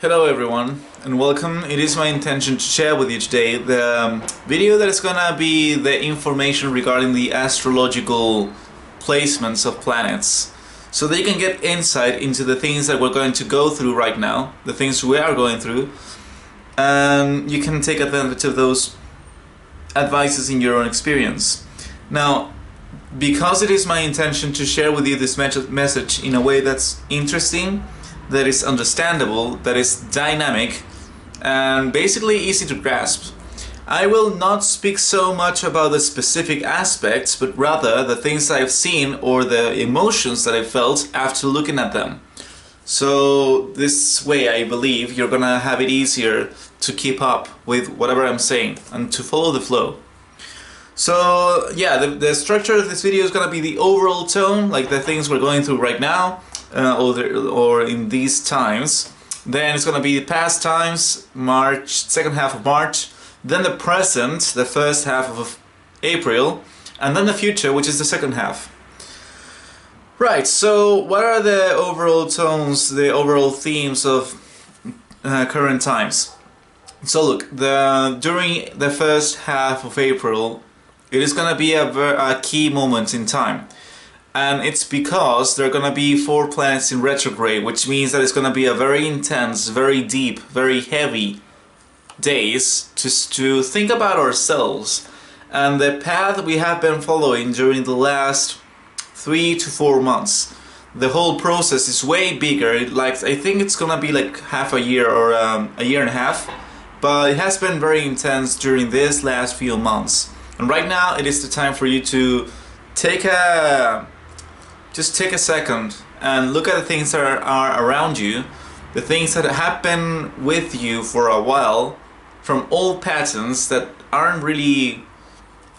Hello everyone and welcome. It is my intention to share with you today the video that is gonna be the information regarding the astrological placements of planets, so that you can get insight into the things that we're going to go through right now, the things we are going through, and you can take advantage of those advices in your own experience. Now, because it is my intention to share with you this message in a way that's interesting, that is understandable, that is dynamic, and basically easy to grasp, I will not speak so much about the specific aspects, but rather the things I've seen or the emotions that I felt after looking at them. So this way I believe you're gonna have it easier to keep up with whatever I'm saying and to follow the flow. So yeah, the structure of this video is gonna be the overall tone, like the things we're going through right now, or in these times. Then it's gonna be past times, March, second half of March, then the present, the first half of April, and then the future, which is the second half. Right, so what are the overall tones, the overall themes of current times? So look, during the first half of April, it is gonna be a key moment in time. And it's because there are going to be 4 planets in retrograde, which means that it's going to be a very intense, very deep, very heavy days to think about ourselves and the path we have been following during the last 3 to 4 months. The whole process is way bigger. I think it's going to be like half a year or a year and a half, but it has been very intense during this last few months. And right now it is the time for you to just take a second and look at the things that are around you, the things that have been with you for a while, from old patterns that aren't really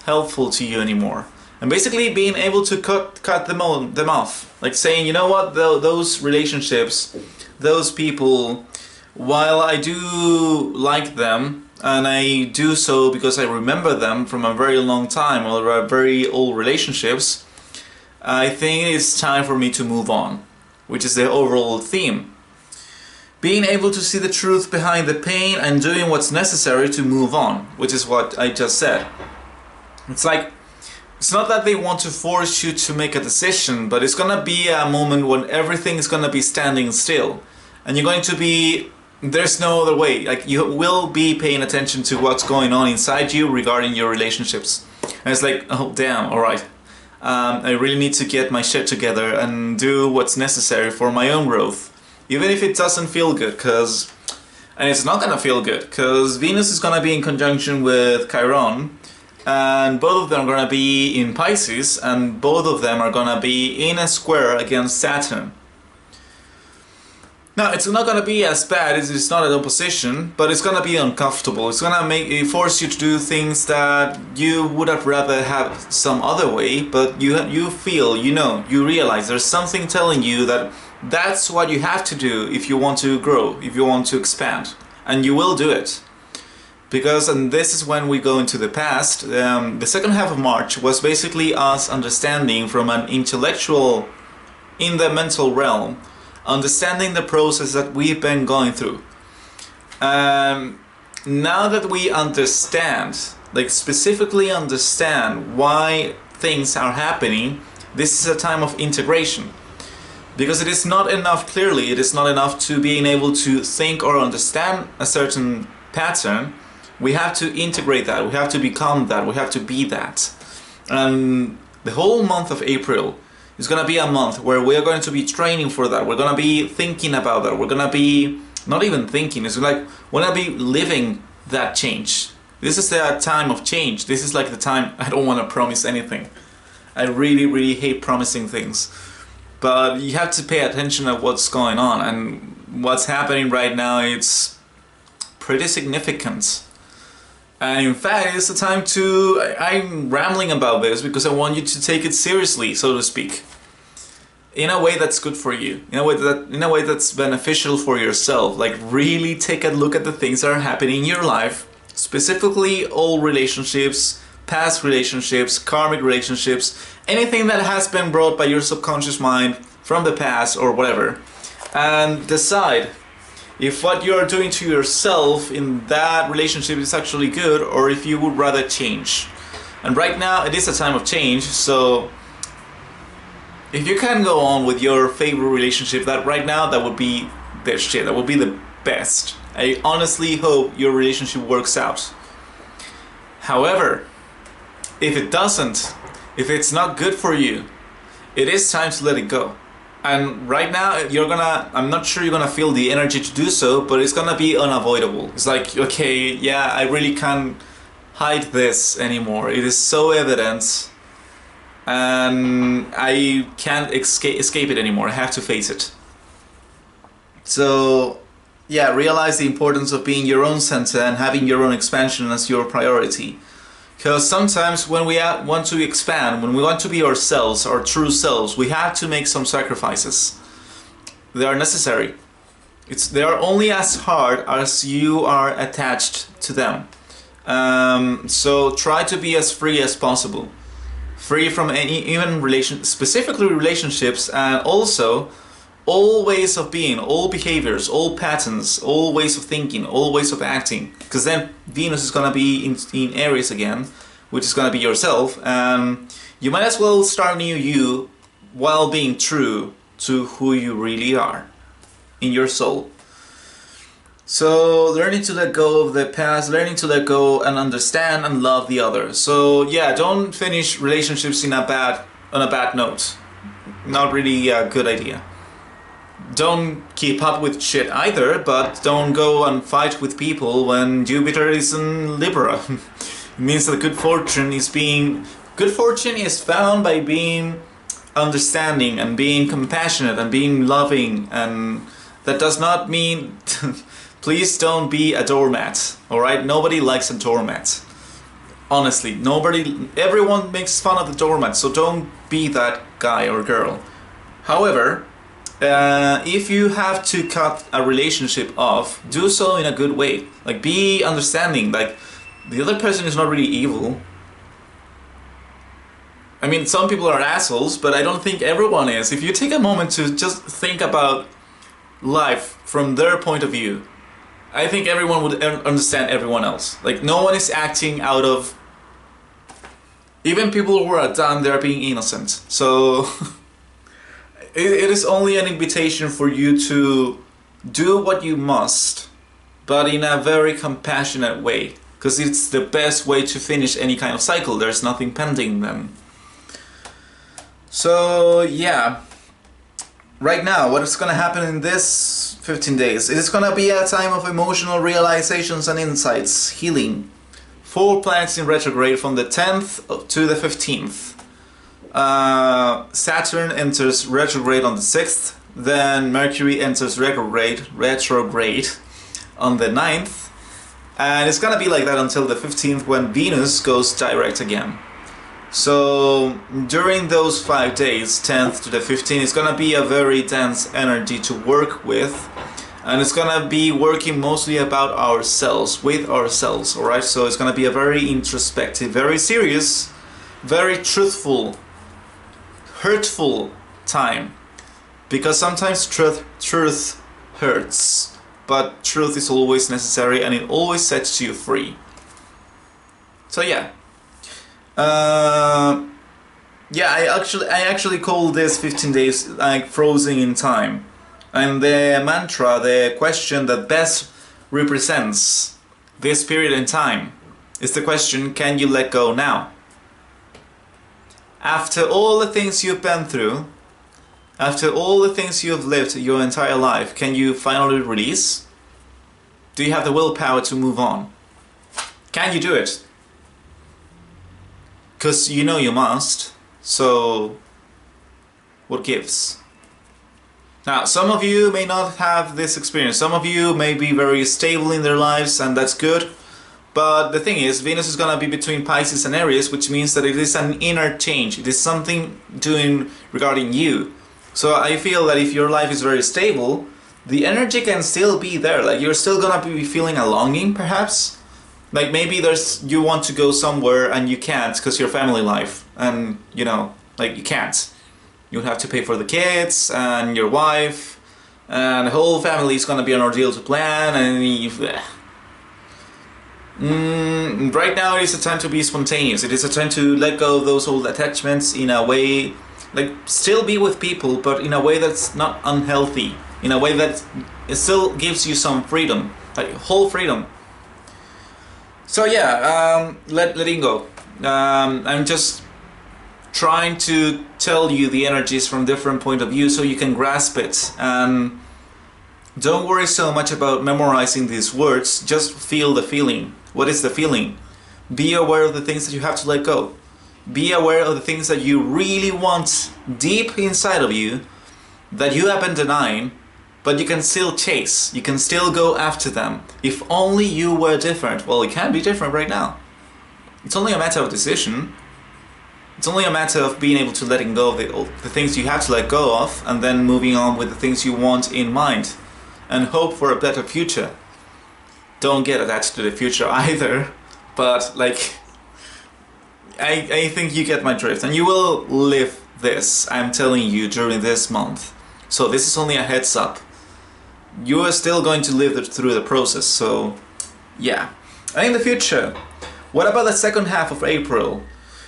helpful to you anymore. And basically being able to cut them off. Like saying, you know what, those relationships, those people, while I do like them, and I do so because I remember them from a very long time or very old relationships, I think it's time for me to move on, which is the overall theme. Being able to see the truth behind the pain and doing what's necessary to move on, which is what I just said. It's not that they want to force you to make a decision, but it's gonna be a moment when everything is gonna be standing still. And you're going to be, there's no other way, like you will be paying attention to what's going on inside you regarding your relationships. And it's like, oh damn, alright. I really need to get my shit together and do what's necessary for my own growth. Even if it doesn't feel good, and it's not gonna feel good, because Venus is gonna be in conjunction with Chiron, and both of them are gonna be in Pisces, and both of them are gonna be in a square against Saturn. Now, it's not gonna be as bad as it's not an opposition, but it's gonna be uncomfortable. It's gonna force you to do things that you would have rather have some other way, but you feel, you realize there's something telling you that that's what you have to do if you want to grow, if you want to expand, and you will do it. Because, and this is when we go into the past, the second half of March was basically us understanding from an intellectual, in the mental realm, understanding the process that we've been going through. Now that we understand, like specifically understand why things are happening, this is a time of integration. Because it is not enough, clearly, it is not enough to being able to think or understand a certain pattern. We have to integrate that, we have to become that, we have to be that. And the whole month of April it's gonna be a month where we are going to be training for that. We're gonna be thinking about that. We're gonna be not even thinking. It's like we're gonna be living that change. This is the time of change. This is like the time. I don't want to promise anything. I really hate promising things. But you have to pay attention to what's going on, and what's happening right now. It's pretty significant. And in fact, it's the time to... I'm rambling about this because I want you to take it seriously, so to speak. In a way that's good for you. In a way that's beneficial for yourself. Like really take a look at the things that are happening in your life. Specifically old relationships, past relationships, karmic relationships. Anything that has been brought by your subconscious mind from the past or whatever. And decide if what you're doing to yourself in that relationship is actually good, or if you would rather change. And right now it is a time of change, so if you can go on with your favorite relationship, that right now, that would be the shit, that would be the best. I honestly hope your relationship works out. However, if it doesn't, if it's not good for you, it is time to let it go. And right now, I'm not sure you're gonna feel the energy to do so, but it's gonna be unavoidable. It's like, okay, yeah, I really can't hide this anymore. It is so evident, and I can't escape it anymore. I have to face it. So, yeah, realize the importance of being your own center and having your own expansion as your priority. Because sometimes when we want to expand, when we want to be ourselves, our true selves, we have to make some sacrifices. They are necessary. They are only as hard as you are attached to them. So try to be as free as possible. Free from specifically relationships, and also all ways of being, all behaviors, all patterns, all ways of thinking, all ways of acting. Because then Venus is going to be in Aries again, which is going to be yourself. You might as well start new you while being true to who you really are in your soul. So learning to let go of the past, learning to let go and understand and love the other. So yeah, don't finish relationships on a bad note. Not really a good idea. Don't keep up with shit either, but don't go and fight with people when Jupiter is in Libra. It means that good fortune is found by being understanding and being compassionate and being loving, and that does not mean please don't be a doormat, alright? Nobody likes a doormat. Honestly, everyone makes fun of the doormat, so don't be that guy or girl. However, if you have to cut a relationship off, do so in a good way. Like, be understanding, like, the other person is not really evil. I mean, some people are assholes, but I don't think everyone is. If you take a moment to just think about life from their point of view, I think everyone would understand everyone else. Like, no one is acting out of... Even people who are done, they're being innocent. So... it is only an invitation for you to do what you must, but in a very compassionate way. Because it's the best way to finish any kind of cycle. There's nothing pending then. So, yeah. Right now, what is going to happen in this 15 days? It is going to be a time of emotional realizations and insights, healing. 4 planets in retrograde from the 10th to the 15th. Saturn enters retrograde on the 6th, then Mercury enters retrograde on the 9th, and it's gonna be like that until the 15th, when Venus goes direct again. So during those 5 days, 10th to the 15th, it's gonna be a very dense energy to work with, and it's gonna be working mostly about ourselves, with ourselves, alright? So it's gonna be a very introspective, very serious, very truthful, hurtful time, because sometimes truth hurts, but truth is always necessary, and it always sets you free. So yeah, I actually call this 15 days like frozen in time, and the mantra, the question that best represents this period in time is the question: can you let go now? After all the things you've been through, after all the things you've lived your entire life, can you finally release? Do you have the willpower to move on? Can you do it? Because you know you must, so what gives? Now, some of you may not have this experience. Some of you may be very stable in their lives, and that's good. But the thing is, Venus is going to be between Pisces and Aries, which means that it is an inner change. It is something doing regarding you. So I feel that if your life is very stable, the energy can still be there. Like, you're still going to be feeling a longing, perhaps. Like, maybe you want to go somewhere and you can't because your family life. And, you know, like, you can't. You have to pay for the kids and your wife and the whole family is gonna be an ordeal to plan, and right now it is a time to be spontaneous. It is a time to let go of those old attachments in a way, like still be with people, but in a way that's not unhealthy, in a way that it still gives you some freedom, like whole freedom. So yeah, letting go. I'm just trying to tell you the energies from different point of view so you can grasp it, and don't worry so much about memorizing these words, just feel the feeling. What is the feeling? Be aware of the things that you have to let go. Be aware of the things that you really want deep inside of you, that you have been denying, but you can still chase, you can still go after them. If only you were different. Well, it can be different right now. It's only a matter of decision. It's only a matter of being able to letting go of the things you have to let go of, and then moving on with the things you want in mind, and hope for a better future. Don't get attached to the future either, but like, I think you get my drift, and you will live this, I'm telling you, during this month. So this is only a heads up. You are still going to live through the process, so yeah. And in the future, what about the second half of April?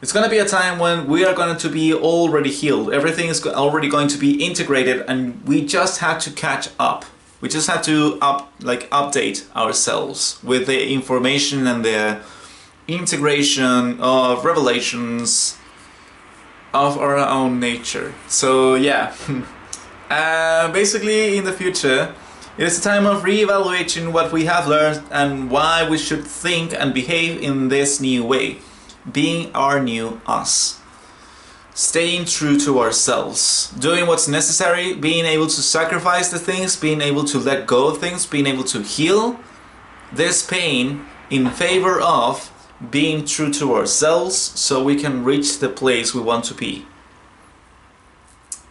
It's going to be a time when we are going to be already healed. Everything is already going to be integrated, and we just have to catch up. We just have to update ourselves with the information and the integration of revelations of our own nature. So yeah, basically in the future, it is a time of re-evaluating what we have learned and why we should think and behave in this new way. Being our new us. Staying true to ourselves. Doing what's necessary, being able to sacrifice the things, being able to let go of things, being able to heal this pain in favor of being true to ourselves so we can reach the place we want to be.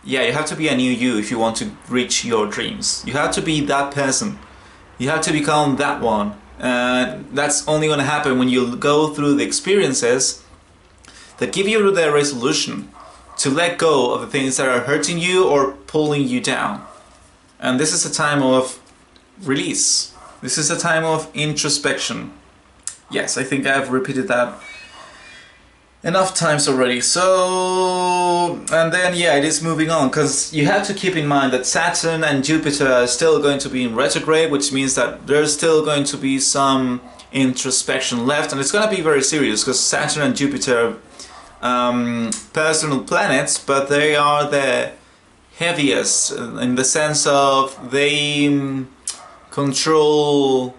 Yeah, you have to be a new you if you want to reach your dreams. You have to be that person. You have to become that one. That's only going to happen when you go through the experiences that give you the resolution to let go of the things that are hurting you or pulling you down. And this is a time of release. This is a time of introspection. Yes, I think I've repeated that enough times already. So, and then yeah, it is moving on, because you have to keep in mind that Saturn and Jupiter are still going to be in retrograde, which means that there's still going to be some introspection left, and it's going to be very serious, because Saturn and Jupiter are personal planets, but they are the heaviest in the sense of they control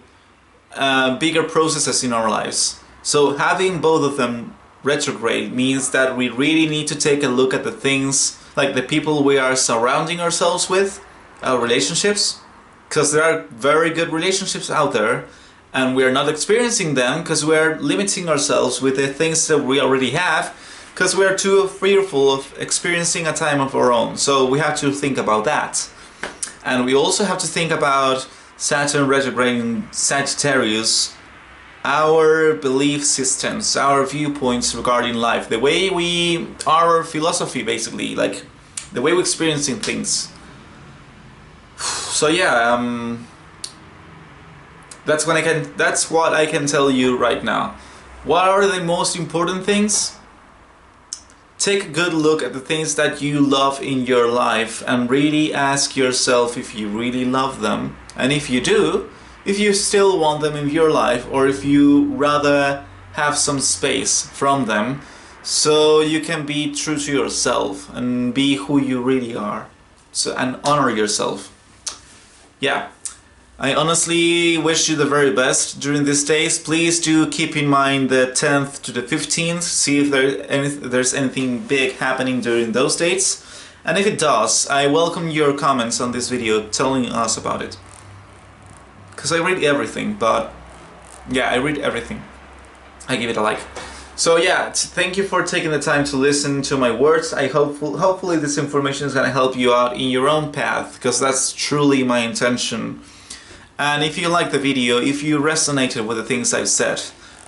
bigger processes in our lives. So having both of them retrograde means that we really need to take a look at the things, like the people we are surrounding ourselves with, our relationships, because there are very good relationships out there, and we are not experiencing them because we are limiting ourselves with the things that we already have, because we are too fearful of experiencing a time of our own. So we have to think about that. And we also have to think about Saturn retrograde in Sagittarius, our belief systems, our viewpoints regarding life, the way our philosophy basically, like the way we're experiencing things. So yeah, that's what I can tell you right now. What are the most important things? Take a good look at the things that you love in your life and really ask yourself if you really love them. And if you do, if you still want them in your life, or if you rather have some space from them so you can be true to yourself and be who you really are. So, and honor yourself. Yeah. I honestly wish you the very best during these days. Please do keep in mind the 10th to the 15th, see if there's anything big happening during those dates. And if it does, I welcome your comments on this video telling us about it. Because I read everything, but yeah, I read everything. I give it a like. So yeah, thank you for taking the time to listen to my words. Hopefully this information is going to help you out in your own path, because that's truly my intention. And if you like the video, if you resonated with the things I've said,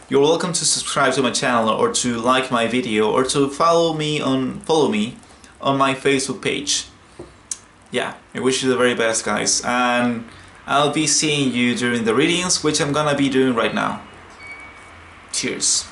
you're welcome to subscribe to my channel, or to like my video, or to follow me on my Facebook page. yeah, I wish you the very best, guys, and I'll be seeing you during the readings, which I'm gonna be doing right now. Cheers.